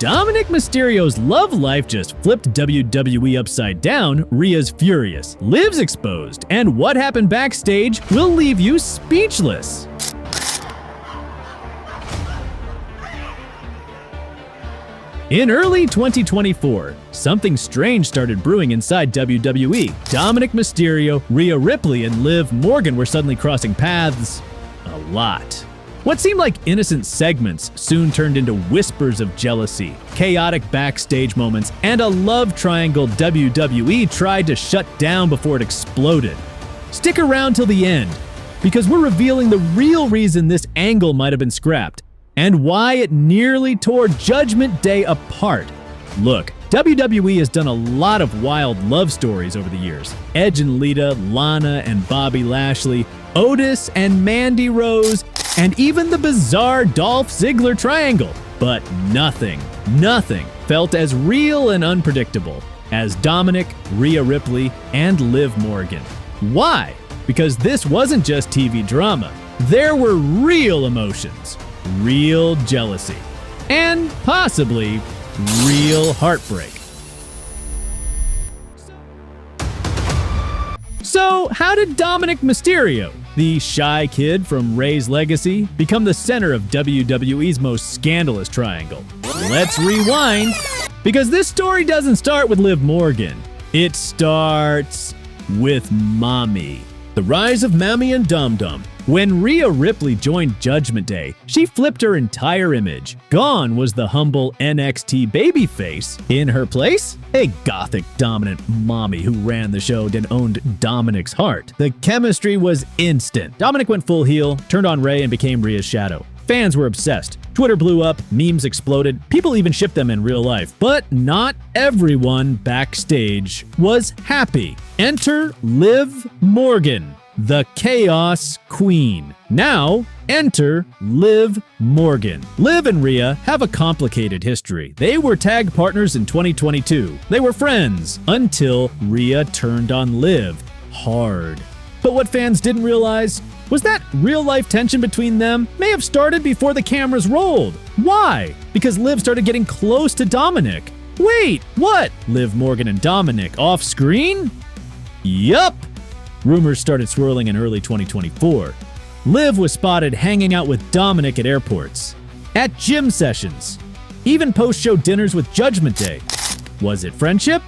Dominik Mysterio's love life just flipped WWE upside down, Rhea's furious, Liv's exposed, and what happened backstage will leave you speechless. In early 2024, something strange started brewing inside WWE. Dominik Mysterio, Rhea Ripley, and Liv Morgan were suddenly crossing paths a lot. What seemed like innocent segments soon turned into whispers of jealousy, chaotic backstage moments, and a love triangle WWE tried to shut down before it exploded. Stick around till the end, because we're revealing the real reason this angle might have been scrapped, and why it nearly tore Judgment Day apart. Look, WWE has done a lot of wild love stories over the years. Edge and Lita, Lana and Bobby Lashley, Otis and Mandy Rose, and even the bizarre Dolph Ziggler triangle. But nothing felt as real and unpredictable as Dominik, Rhea Ripley, and Liv Morgan. Why? Because this wasn't just TV drama. There were real emotions, real jealousy, and possibly real heartbreak. So, how did Dominik Mysterio, the shy kid from Rey's legacy, become the center of WWE's most scandalous triangle? Let's rewind, because this story doesn't start with Liv Morgan. It starts with Mommy. The rise of Mammy and Dum Dum. When Rhea Ripley joined Judgment Day, she flipped her entire image. Gone was the humble NXT babyface. In her place, a gothic dominant mommy who ran the show and owned Dominik's heart. The chemistry was instant. Dominik went full heel, turned on Rey, and became Rhea's shadow. Fans were obsessed. Twitter blew up, memes exploded, people even shipped them in real life. But not everyone backstage was happy. Enter Liv Morgan, the Chaos Queen. Now, enter Liv Morgan. Liv and Rhea have a complicated history. They were tag partners in 2022. They were friends until Rhea turned on Liv hard. But what fans didn't realize was that real-life tension between them may have started before the cameras rolled. Why? Because Liv started getting close to Dominik. Wait, what? Liv Morgan and Dominik off-screen? Yup! Rumors started swirling in early 2024. Liv was spotted hanging out with Dominik at airports, at gym sessions, even post-show dinners with Judgment Day. Was it friendship?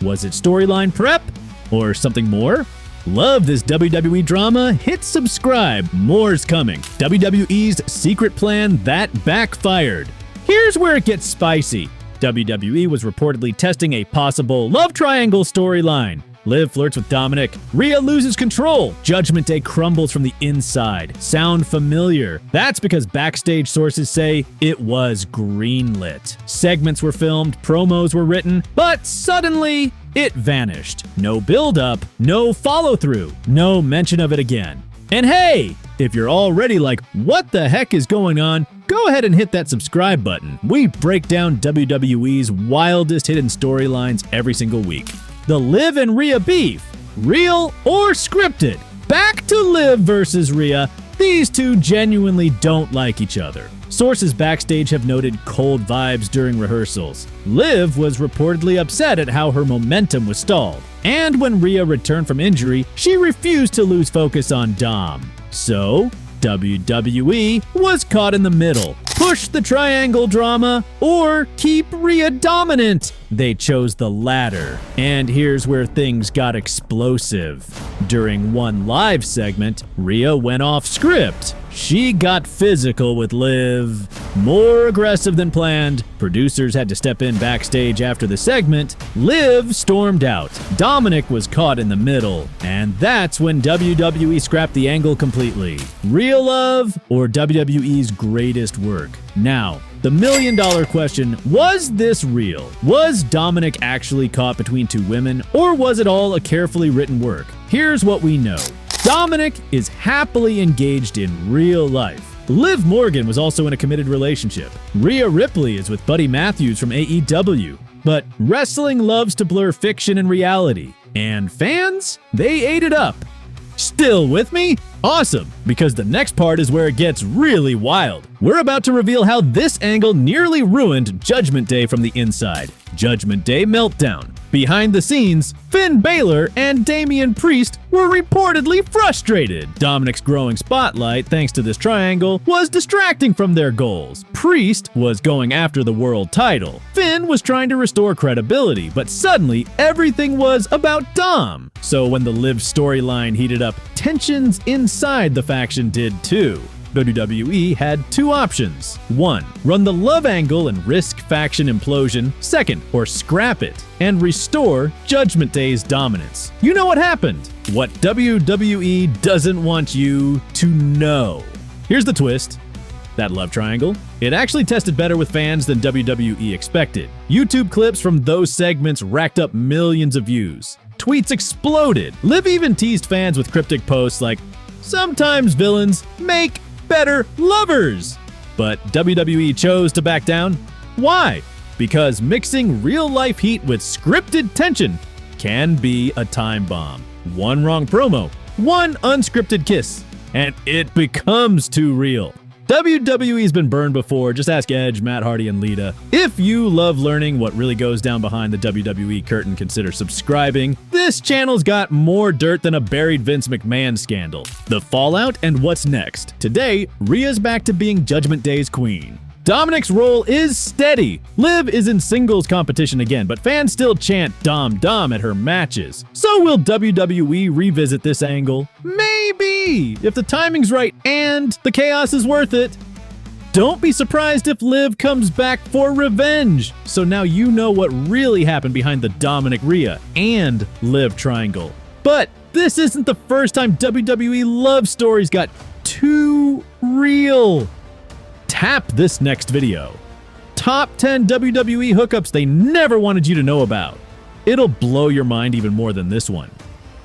Was it storyline prep? Or something more? Love this WWE drama? Hit subscribe. More's coming. WWE's secret plan that backfired. Here's where it gets spicy. WWE was reportedly testing a possible love triangle storyline. Liv flirts with Dominik. Rhea loses control. Judgment Day crumbles from the inside. Sound familiar? That's because backstage sources say it was greenlit. Segments were filmed, promos were written, but suddenly it vanished. No build-up, no follow-through, no mention of it again. And hey, if you're already like, what the heck is going on? Go ahead and hit that subscribe button. We break down WWE's wildest hidden storylines every single week. The Liv and Rhea beef, real or scripted? Back to Liv versus Rhea. These two genuinely don't like each other. Sources backstage have noted cold vibes during rehearsals. Liv was reportedly upset at how her momentum was stalled. And when Rhea returned from injury, she refused to lose focus on Dom. So, WWE was caught in the middle. Push the triangle drama or keep Rhea dominant. They chose the latter. And here's where things got explosive. During one live segment, Rhea went off script. She got physical with Liv, more aggressive than planned. Producers had to step in backstage after the segment. Liv stormed out. Dominik was caught in the middle. And that's when WWE scrapped the angle completely. Real love or WWE's greatest work? Now, the million-dollar question, was this real? Was Dominik actually caught between two women, or was it all a carefully written work? Here's what we know. Dominik is happily engaged in real life. Liv Morgan was also in a committed relationship. Rhea Ripley is with Buddy Matthews from AEW. But wrestling loves to blur fiction and reality. And fans? They ate it up. Still with me? Awesome, because the next part is where it gets really wild. We're about to reveal how this angle nearly ruined Judgment Day from the inside. Judgment Day Meltdown. Behind the scenes, Finn Balor and Damian Priest were reportedly frustrated. Dominik's growing spotlight, thanks to this triangle, was distracting from their goals. Priest was going after the world title. Finn was trying to restore credibility, but suddenly everything was about Dom. So when the Liv storyline heated up, tensions inside the faction did too. WWE had two options. 1. Run the love angle and risk faction implosion. 2nd, or scrap it and restore Judgment Day's dominance. You know what happened? What WWE doesn't want you to know. Here's the twist. That love triangle, it actually tested better with fans than WWE expected. YouTube clips from those segments racked up millions of views. Tweets exploded. Liv even teased fans with cryptic posts like, "Sometimes villains make better lovers." But WWE chose to back down. Why? Because mixing real-life heat with scripted tension can be a time bomb. One wrong promo, one unscripted kiss, and it becomes too real. WWE's been burned before, just ask Edge, Matt Hardy, and Lita. If you love learning what really goes down behind the WWE curtain, consider subscribing. This channel's got more dirt than a buried Vince McMahon scandal. The fallout and what's next. Today, Rhea's back to being Judgment Day's queen. Dominik's role is steady. Liv is in singles competition again, but fans still chant Dom Dom at her matches. So will WWE revisit this angle? Maybe, if the timing's right and the chaos is worth it. Don't be surprised if Liv comes back for revenge. So now you know what really happened behind the Dominik, Rhea, and Liv triangle. But this isn't the first time WWE love stories got too real. Tap this next video. Top 10 WWE hookups they never wanted you to know about. It'll blow your mind even more than this one.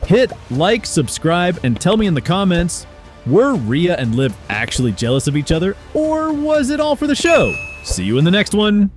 Hit like, subscribe, and tell me in the comments, were Rhea and Liv actually jealous of each other, or was it all for the show? See you in the next one.